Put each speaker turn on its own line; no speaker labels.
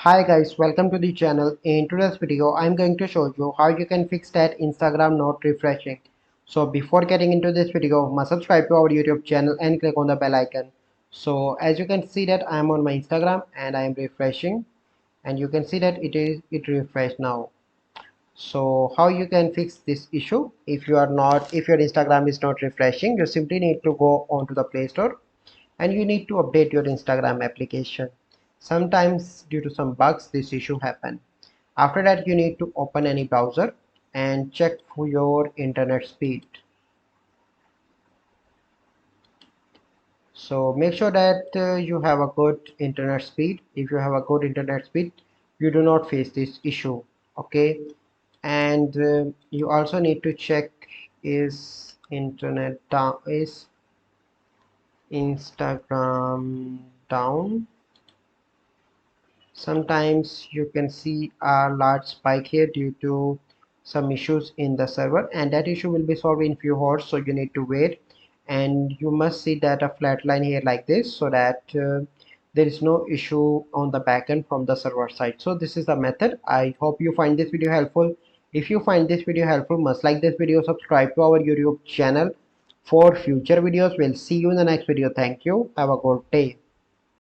Hi guys, welcome to the channel. In today's video, I'm going to show you how you can fix that Instagram not refreshing. So before getting into this video, must subscribe to our YouTube channel and click on the bell icon. So as you can see that I'm on my Instagram and I am refreshing, and you can see that it refreshed now. So how you can fix this issue? If your Instagram is not refreshing, you simply need to go onto the Play Store and you need to update your Instagram application. Sometimes due to some bugs this issue happen. After that you need to open any browser and check for your internet speed. So make sure that you have a good internet speed. If you have a good internet speed, you do not face this issue. Okay, and you also need to check is internet down, is Instagram down. Sometimes you can see a large spike here due to some issues in the server, and that issue will be solved in few hours, so you need to wait. And you must see that a flat line here like this, so that there is no issue on the backend from the server side. So this is the method. I hope you find this video helpful. If you find this video helpful, must like this video, subscribe to our YouTube channel for future videos. We'll see you in the next video. Thank you, have a good day.